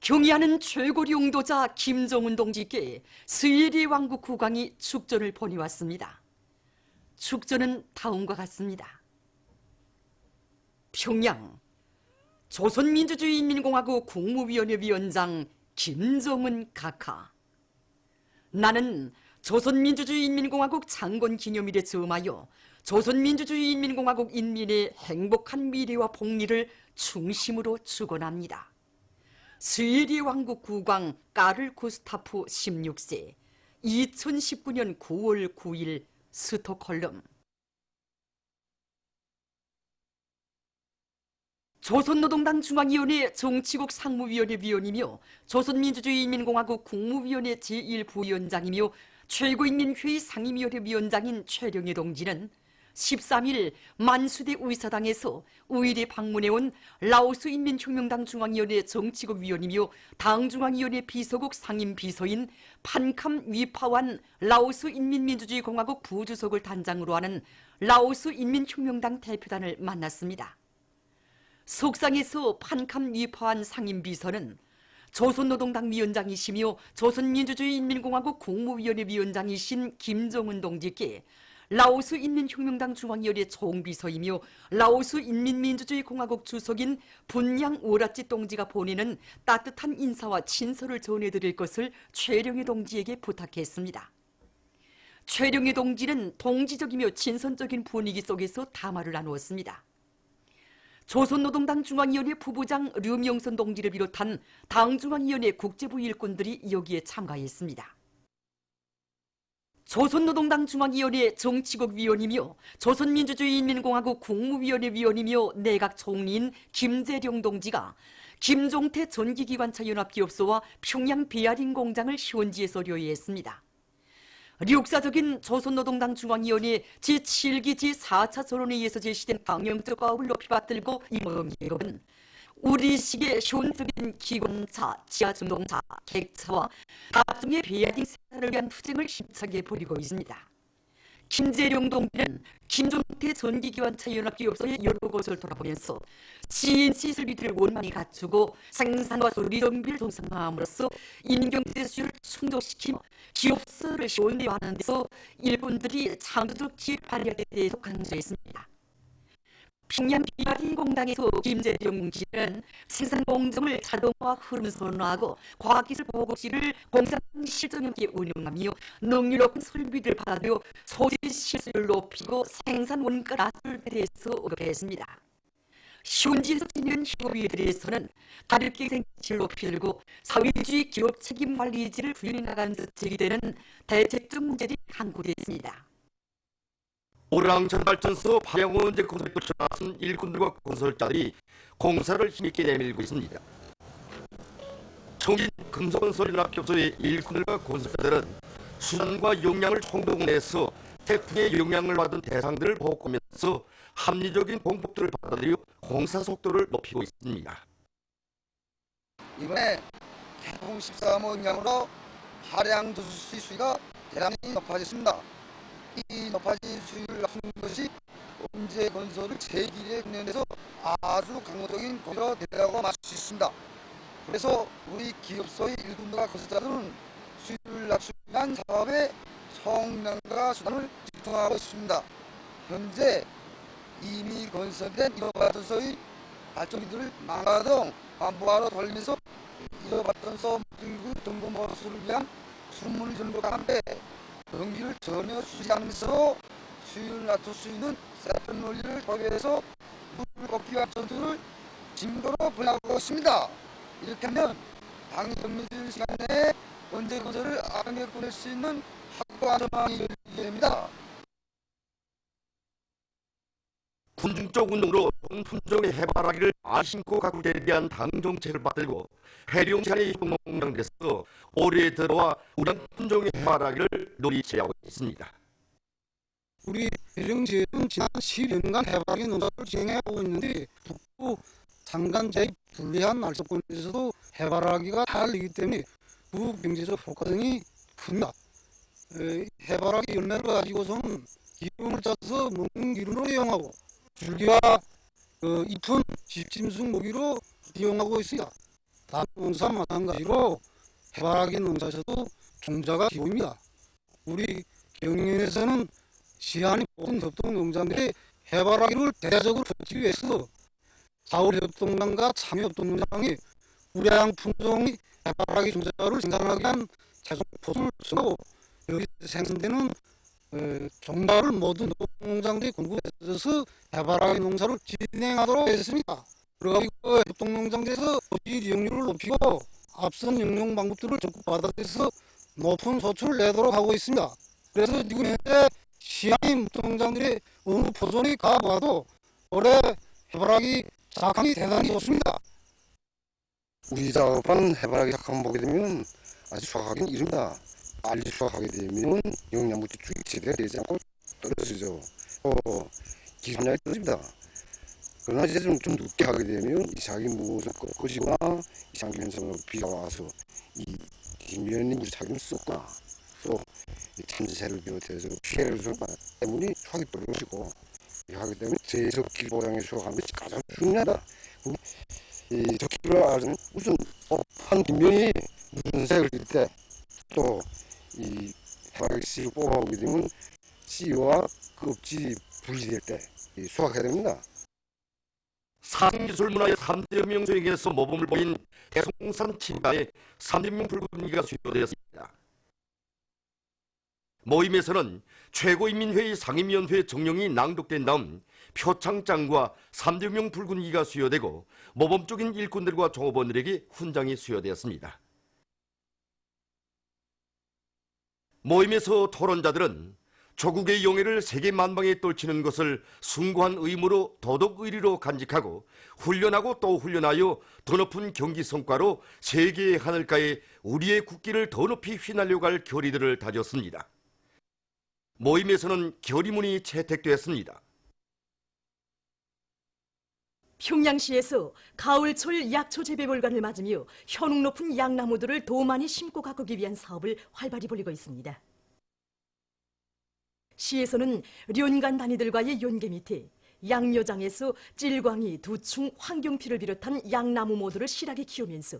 경의하는 최고 용도자 김정은 동지께 스웨리 왕국 국왕이 축전을 보내왔습니다. 축전은 다음과 같습니다. 평양 조선민주주의인민공화국 국무위원회 위원장 김정은 각하. 나는 조선민주주의인민공화국 창건기념일에 즈음하여 조선민주주의인민공화국 인민의 행복한 미래와 복리를 중심으로 축원합니다. 스웨리 왕국 국왕 까를 구스타프 16세 2019년 9월 9일 스톡홀름. 조선노동당 중앙위원회 정치국 상무위원회 위원이며 조선민주주의인민공화국 국무위원회 제1부위원장이며 최고인민회의 상임위원회 위원장인 최령해 동지는 13일 만수대 의사당에서 의일에 방문해온 라오스 인민혁명당 중앙위원회 정치국 위원이며 당중앙위원회 비서국 상임비서인 판캄 위파완 라오스 인민민주주의공화국 부주석을 단장으로 하는 라오스 인민혁명당 대표단을 만났습니다. 속상에서 판캄 위파완 상임비서는 조선노동당 위원장이시며 조선민주주의인민공화국 국무위원회 위원장이신 김정은 동지께 라오스 인민혁명당 중앙위원회 총비서이며 라오스 인민민주주의공화국 주석인 분양 오라찌 동지가 보내는 따뜻한 인사와 친서를 전해드릴 것을 최령해 동지에게 부탁했습니다. 최령해 동지는 동지적이며 친선적인 분위기 속에서 담화를 나누었습니다. 조선노동당 중앙위원회 부부장 류명선 동지를 비롯한 당중앙위원회 국제부 일꾼들이 여기에 참가했습니다. 조선노동당 중앙위원회 정치국 위원이며 조선민주주의인민공화국 국무위원회 위원이며 내각 총리인 김재룡 동지가 김종태 전기기관차 연합기업소와 평양 베아링 공장을 현지에서 료해했습니다. 역사적인 조선노동당 중앙위원회 제7기 제4차 전원회의에서 제시된 방향적 과업을 높이 받들고 이 모임은 우리식의 현적인 기관차, 지하전동차, 객차와 각종의 베아링 생산을 위한 투쟁을 힘차게 벌이고 있습니다. 김재룡 동지는 김종태 전기기관차 연합기업소의 여러 곳을 돌아보면서 CNC 설비들을 원만히 갖추고 생산과 소리 정비를 정상화함으로써 인경제 수요를 충족시키며 기업소를 현대화하는 데서 일본들이 창조적 지혜 발휘에 대해서 강조했습니다. 평양 비아링 공장에서 김재룡 동지는 생산 공정을 자동화 흐름 선언하고 과학기술 보급지를 공장 실전 함께 운영하며 능률 높은 설비를 받아들여 소재 실수율을 높이고 생산 원가 낮출 데 대해서 언급했습니다. 현지에서 진행한 협의에 대해서는 다르게 생산을 높이고 사회주의 기업 책임 관리지를 구현해 나가는 데 제기되는 대책적 문제들이 한국됐습니다. 오랑천 발전소 파양원제 건설에 나선 일꾼들과 건설자들이 공사를 힘있게 내밀고 있습니다. 청진 금속건설연합기업소의 일꾼들과 건설자들은 수단과 역량을 총동원해서 태풍의 영향을 받은 대상들을 보고하면서 합리적인 공법들을 받아들여 공사 속도를 높이고 있습니다. 이번에 태풍 13호 영향으로 하량 도수시 수위가 대단히 높아졌습니다. 이 높아진 수위를 낮춘 것이 언제 건설을 재기에 관련해서 아주 강력적인 고려가 되라고 말할 수 있습니다. 그래서 우리 기업소의 일꾼들과 건설자들은 수위를 낮추기 위한 사업에 성량과 수단을 집중하고 있습니다. 현재 이미 건설된 1호 발전소의 발전기들을 망가동 반복하러 돌리면서 1호 발전소 모듈 점검 보수를 위한 수문 전부가 함께 전기를 전혀 쓰지 않으면서 수위를 낮출 수 있는 세트 논리를 도입해서 물 걷기 위한 전투를 진도로 분야하고 있습니다. 이렇게 하면 당일 정해진 시간 내에 원재 건설을 안에 보낼 수 있는 확고한 전망이 열리게 됩니다. 군중적 운동으로 품종의 해바라기를 아신고 가꾸기에 대한 당 정책을 받들고 해룡산의 협동농장에서 올해 들어와 우량 품종의 해바라기를 놀이체하고 있습니다. 우리 해룡지에는 지난 10년간 해바라기 농사를 진행해오고 있는데 북부 산간제의 불리한 날씨권에서도 해바라기가 달리기 때문에 부경제적 효과성이 큽니다. 해바라기 열매를 가지고서는 기름을 짜서 먹는 기름으로 이용하고 줄기와 잎은 집짐승 먹이로 이용하고 있습니다. 다른 농사 마찬가지로 해바라기 농사에서도 종자가 기본입니다. 우리 경연에서는 시안이 모든 협동농장들이 해바라기를 대대적으로 키우기 위해서 사월협동조합과 참여협동조합이 우량 품종의 해바라기 종자를 생산하기 위한 최종 포수를 쓰고 여기서 생산되는 종자를 모든 협동농장들이 공급해서 해바라기 농사를 진행하도록 했습니다. 그리고 협동농장들에서 토지 이용률을 높이고 앞선 영농 방법들을 적극 받아들여서 높은 소출을 내도록 하고 있습니다. 그래서 지금 현재 시안인 협동농장들이 어느 포존이 가봐도 올해 해바라기 작황이 대단히 좋습니다. 우리 작업한 해바라기 작황 보게 되면 아주 수확하기는 이릅니다. 빨리 수확하게 되면 영양분이 제대로 되지 않고 떨어지죠. 기술량이 떨어집니다. 그러나 이제 좀 늦게 하게 되면 이상하게 무슨 것이거나 이상하게 현상으로 비가 와서 이 뒷면이 물이 차기는 쏟거나 또 참새를 비롯해서 피해를 주는 때문에 수확이 떨어지고 하기 때문에 제적기 보장의 수확하는 것이 가장 중요하다. 이 적기를 알아서 우선 한 뒷면이 무슨 색을 띌 때 또 이 해바라기 씨를 뽑아오게 되면 씨와 껍질이 분리될 때 수확해야 됩니다. 산기술 문화의 3대 명소에게서 모범을 보인 대송산 친가에 3대명 붉은기가 수여되었습니다. 모임에서는 최고인민회의 상임위원회 정령이 낭독된 다음 표창장과 3대명 붉은기가 수여되고 모범적인 일꾼들과 종업원들에게 훈장이 수여되었습니다. 모임에서 토론자들은 조국의 영예를 세계 만방에 떨치는 것을 숭고한 의무로 도덕 의리로 간직하고 훈련하고 또 훈련하여 더 높은 경기 성과로 세계의 하늘가에 우리의 국기를 더 높이 휘날려 갈 결의들을 다졌습니다. 모임에서는 결의문이 채택되었습니다. 평양시에서 가을철 약초 재배월간을 맞으며 현웅 높은 양나무들을 더 많이 심고 가꾸기 위한 사업을 활발히 벌이고 있습니다. 시에서는 련간 단위들과의 연계 밑에 양묘장에서 찔광이, 두충, 황경피를 비롯한 양나무 모두를 실하게 키우면서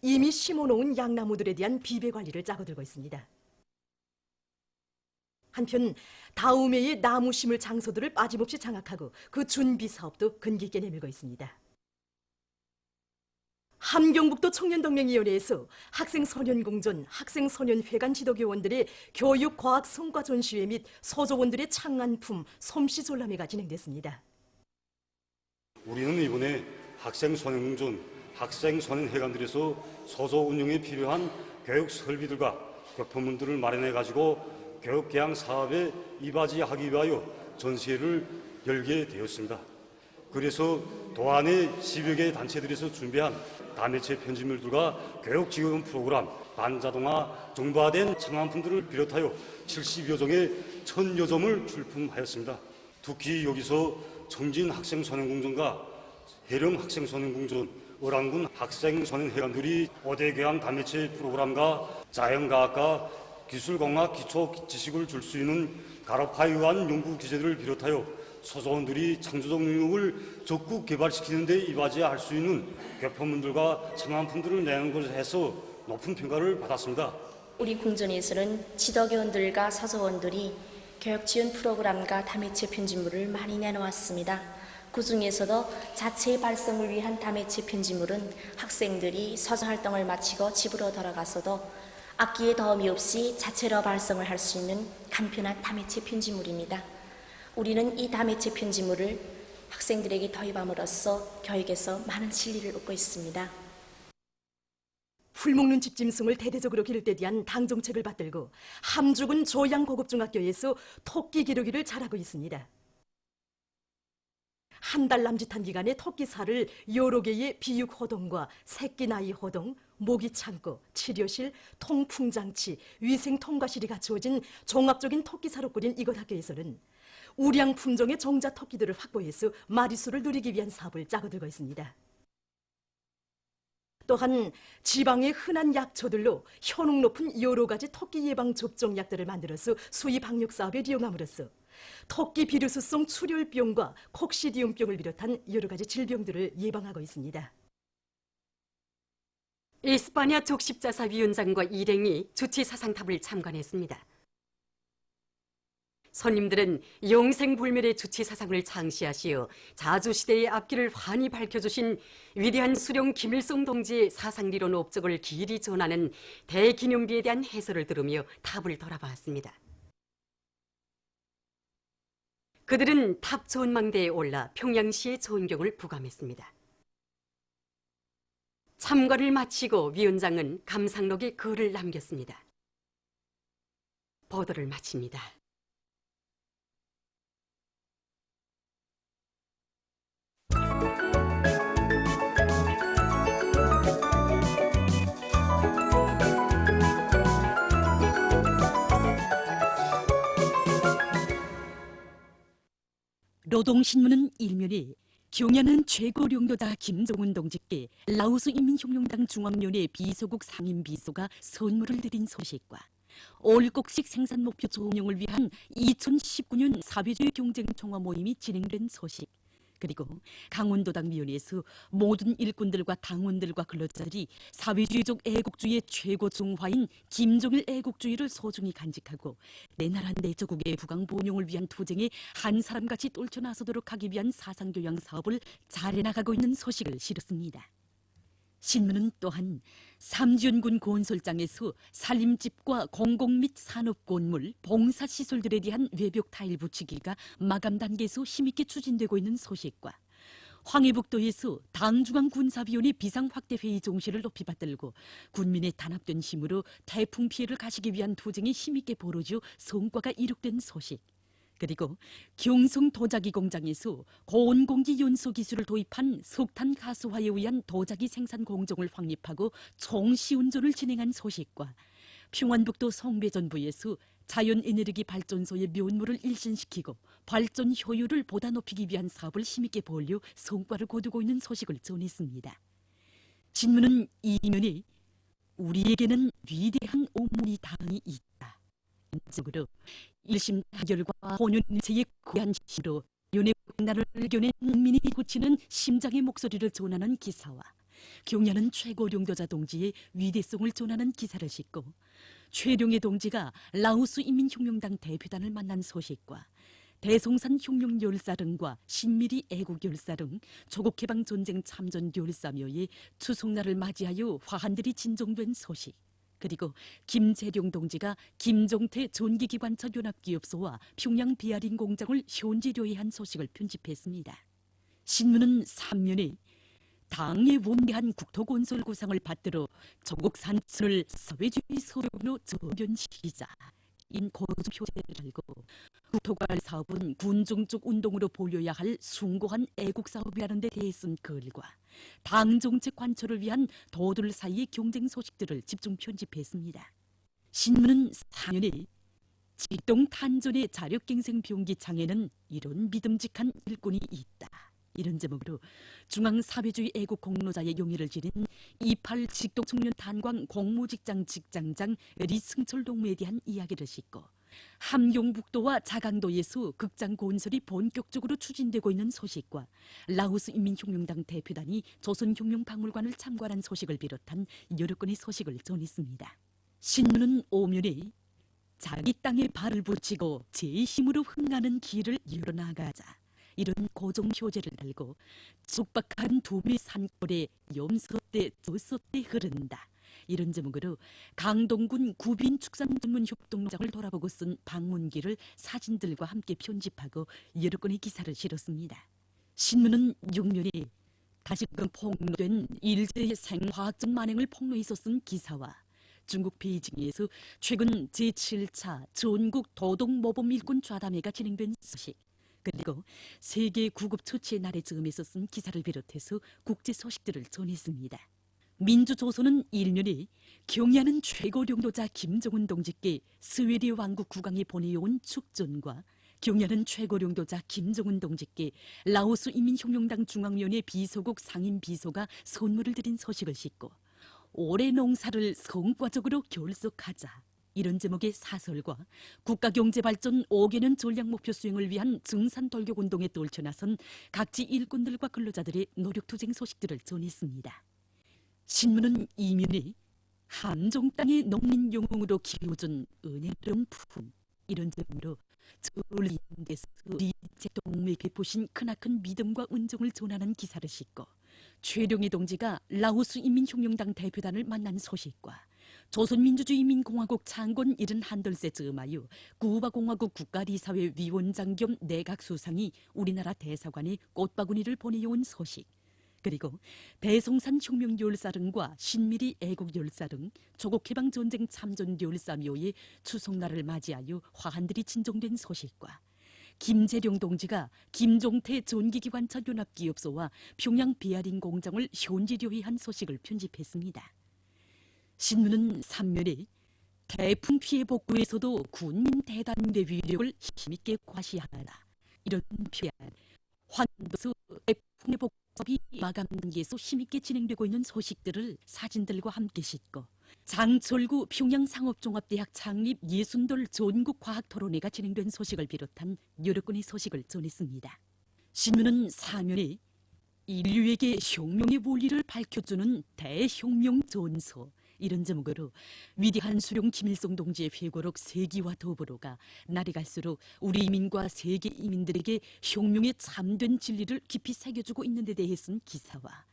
이미 심어놓은 양나무들에 대한 비배 관리를 짜고들고 있습니다. 한편 다음 해의 나무 심을 장소들을 빠짐없이 장악하고 그 준비 사업도 근기 있게 내밀고 있습니다. 함경북도 청년동맹위원회에서 학생소년공전, 학생소년회관 지도교원들의 교육과학 성과 전시회 및 서조원들의 창안품 솜씨졸람회가 진행됐습니다. 우리는 이번에 학생소년공전, 학생소년회관들에서 서조 운영에 필요한 교육 설비들과 교포문들을 마련해가지고 교육개양 사업에 이바지하기 위하여 전시회를 열게 되었습니다. 그래서 도안의 10여 개 단체들에서 준비한 다매체 편집물들과 교육지원 프로그램, 반자동화 정보화된 창안품들을 비롯하여 70여 종의 1000여 점을 출품하였습니다. 특히 여기서 청진 학생소년공전과 해령 학생소년공전, 어랑군 학생소년회관들이 5대 교양 다매체 프로그램과 자연과학과 기술공학 기초 지식을 줄 수 있는 가로파에 의한 연구 기제들을 비롯하여 서조원들이 창조적 능력을 적극 개발시키는 데 이바지할 수 있는 교포문들과 창안품들을 내는 것을 해서 높은 평가를 받았습니다. 우리 궁전에서는 지도교원들과 서조원들이 교육지원 프로그램과 다매체 편집물을 많이 내놓았습니다. 그 중에서도 자체 발성을 위한 다매체 편집물은 학생들이 서정활동을 마치고 집으로 돌아가서도 악기에 도움이 없이 자체로 발성을 할 수 있는 간편한 다매체 편집물입니다. 우리는 이 다매체 편집물을 학생들에게 도입함으로써 교육에서 많은 진리를 얻고 있습니다. 풀먹는 집짐승을 대대적으로 기를 때 대한 당정책을 받들고 함죽은 조양고급중학교에서 토끼 기르기를 잘하고 있습니다. 한 달 남짓한 기간에 토끼살을 여러 개의 비육 호동과 새끼 나이 호동, 모기 창고, 치료실, 통풍장치, 위생 통과실이 갖추어진 종합적인 토끼사로 꾸린 이곳 학교에서는 우량 품종의 종자 토끼들을 확보해서 마리수를 누리기 위한 사업을 짜고들고 있습니다. 또한 지방의 흔한 약초들로 현혹 높은 여러 가지 토끼 예방 접종 약들을 만들어서 수의 방역 사업에 이용함으로써 토끼 비루스성 출혈병과 콕시디움병을 비롯한 여러 가지 질병들을 예방하고 있습니다. 에스파냐 적십자사 위원장과 일행이 주치 사상탑을 참관했습니다. 손님들은 영생불멸의 주치 사상을 창시하시어 자주시대의 앞길을 환히 밝혀주신 위대한 수령 김일성 동지의 사상리론 업적을 길이 전하는 대기념비에 대한 해설을 들으며 탑을 돌아봤습니다. 그들은 탑 전망대에 올라 평양시의 전경을 부감했습니다. 참관을 마치고 위원장은 감상록에 글을 남겼습니다. 보도를 마칩니다. 노동신문은 일면에 경야는 최고領導자 김정은 동지께 라오스 인민혁명당 중앙위원회 비서국 상임비서가 선물을 드린 소식과 올곡식 생산 목표 조명을 위한 2019년 사회주의 경쟁 총화 모임이 진행된 소식, 그리고 강원도당 위원회에서 모든 일꾼들과 당원들과 근로자들이 사회주의적 애국주의의 최고 중화인 김정일 애국주의를 소중히 간직하고 내 나라 내 조국의 부강 번영을 위한 투쟁에 한 사람같이 떨쳐나서도록 하기 위한 사상교양 사업을 잘해나가고 있는 소식을 실었습니다. 신문은 또한 삼지연군 건설장에서 살림집과 공공 및 산업 건물, 봉사시설들에 대한 외벽 타일 붙이기가 마감 단계에서 힘있게 추진되고 있는 소식과 황해북도에서 당중앙군사위원회 비상확대회의 정신을 높이 받들고 군민의 단합된 힘으로 태풍 피해를 가시기 위한 투쟁이 힘있게 벌어져 성과가 이룩된 소식, 그리고 경성 도자기 공장에서 고온공기 연소 기술을 도입한 석탄 가스화에 의한 도자기 생산 공정을 확립하고 총시운전을 진행한 소식과 평안북도 성배전부에서 자연에너지 발전소의 면모를 일신시키고 발전 효율을 보다 높이기 위한 사업을 힘있게 벌려 성과를 거두고 있는 소식을 전했습니다. 신문은 이면에 우리에게는 위대한 오문이 당이 있다. 적으로 일심 타결과 혼연체의 고한 힘으로 연애 나를 견해 국민이 고치는 심장의 목소리를 전하는 기사와 경야는 최고領導자 동지의 위대성을 전하는 기사를 싣고 최룡해 동지가 라오스 인민혁명당 대표단을 만난 소식과 대송산 혁명열사릉과 신미리 애국열사릉, 조국해방전쟁 참전 열사묘의 추석날을 맞이하여 화한들이 진정된 소식, 그리고 김재룡 동지가 김종태 전기기관차 연합기업소와 평양 비아린 공장을 현지 료해한 소식을 편집했습니다. 신문은 3면에 당의 원대한 국토건설 구상을 받들어 전국 산천을 사회주의 소력으로 저변시키자 인 고조표제를 달고 국토관리 사업은 군중적 운동으로 보려야 할 숭고한 애국사업이라는 데 대해쓴 글과 당정책 관철을 위한 도들 사이의 경쟁 소식들을 집중 편집했습니다. 신문은 4년에 직동 탄전의 자력갱생 병기창에는 이런 믿음직한 일꾼이 있다, 이런 제목으로 중앙사회주의 애국 공로자의 용의를 지닌 28 직동 청년 탄광 공무직장 직장장 리승철 동무에 대한 이야기를 싣고 함경북도와 자강도에서 극장 건설이 본격적으로 추진되고 있는 소식과 라오스 인민혁명당 대표단이 조선혁명박물관을 참관한 소식을 비롯한 여러 건의 소식을 전했습니다. 신문은 오면에 자기 땅에 발을 붙이고 제 힘으로 흥하는 길을 열어나가자, 이런 고정 표제를 달고 쑥박한 도매 산골에 염소떼 조소떼 흐른다, 이런 제목으로 강동군 구빈축산전문협동농장을 돌아보고 쓴 방문기를 사진들과 함께 편집하고 여러 건의 기사를 실었습니다. 신문은 6면에 다시금 폭로된 일제의 생화학적 만행을 폭로해서 쓴 기사와 중국 베이징에서 최근 제7차 전국 도덕모범 일꾼 좌담회가 진행된 소식, 그리고 세계 구급 처치의 날에 즈음에서 쓴 기사를 비롯해서 국제 소식들을 전했습니다. 민주조선은 1년에 경야는 최고領導자 김정은 동지께 스웨덴 왕국 국왕이 보내온 축전과 경야는 최고領導자 김정은 동지께 라오스 인민혁명당 중앙위원회 비서국 상임비서가 선물을 드린 소식을 싣고 올해 농사를 성과적으로 결속하자, 이런 제목의 사설과 국가경제발전 5개년 전략목표 수행을 위한 증산돌격운동에 떨쳐나선 각지 일꾼들과 근로자들의 노력투쟁 소식들을 전했습니다. 신문은 이면에 함정 땅의 농민 영웅으로 키워준 은혜로운 품 이런 점으로 저울린 데서 리제 동맥에 보신 크나큰 믿음과 은정을 전하는 기사를 싣고 최룡희 동지가 라오스 인민혁명당 대표단을 만난 소식과 조선민주주의인민공화국 창건 71돌세 즈음하여 구바공화국 국가리사회 위원장 겸 내각수상이 우리나라 대사관에 꽃바구니를 보내온 소식, 그리고 대성산 혁명열사릉과 신미리 애국열사릉, 조국해방전쟁 참전열사묘의 추석날을 맞이하여 화환들이 진정된 소식과 김재룡 동지가 김종태 전기기관차 연합기업소와 평양 베어링 공장을 현지료회한 소식을 편집했습니다. 신문은 3면에 태풍 피해 복구에서도 군민 대단대 위력을 힘있게 과시하라 이런 표현, 환도수 태풍의 복구업이 마감 단계에서 힘있게 진행되고 있는 소식들을 사진들과 함께 싣고 장철구 평양상업종합대학 창립 60돌 전국과학토론회가 진행된 소식을 비롯한 여러 건의 소식을 전했습니다. 신문은 4면에 인류에게 혁명의 원리를 밝혀주는 대혁명 전서 이런 제목으로 위대한 수령 김일성 동지의 회고록 세기와 더불어가 날이 갈수록 우리 이민과 세계 이민들에게 혁명의 참된 진리를 깊이 새겨주고 있는 데 대해 쓴 기사와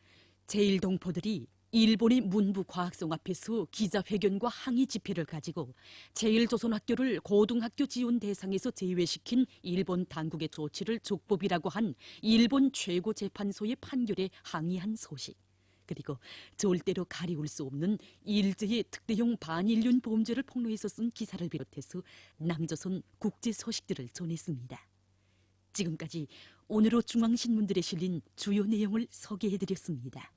제1동포들이 일본의 문부과학성 앞에서 기자회견과 항의 집회를 가지고 제1조선학교를 고등학교 지원 대상에서 제외시킨 일본 당국의 조치를 족법이라고 한 일본 최고재판소의 판결에 항의한 소식, 그리고 절대로 가리울 수 없는 일제의 특대형 반인륜 범죄를 폭로해서 쓴 기사를 비롯해서 남조선 국제 소식들을 전했습니다. 지금까지 오늘의 중앙신문들에 실린 주요 내용을 소개해드렸습니다.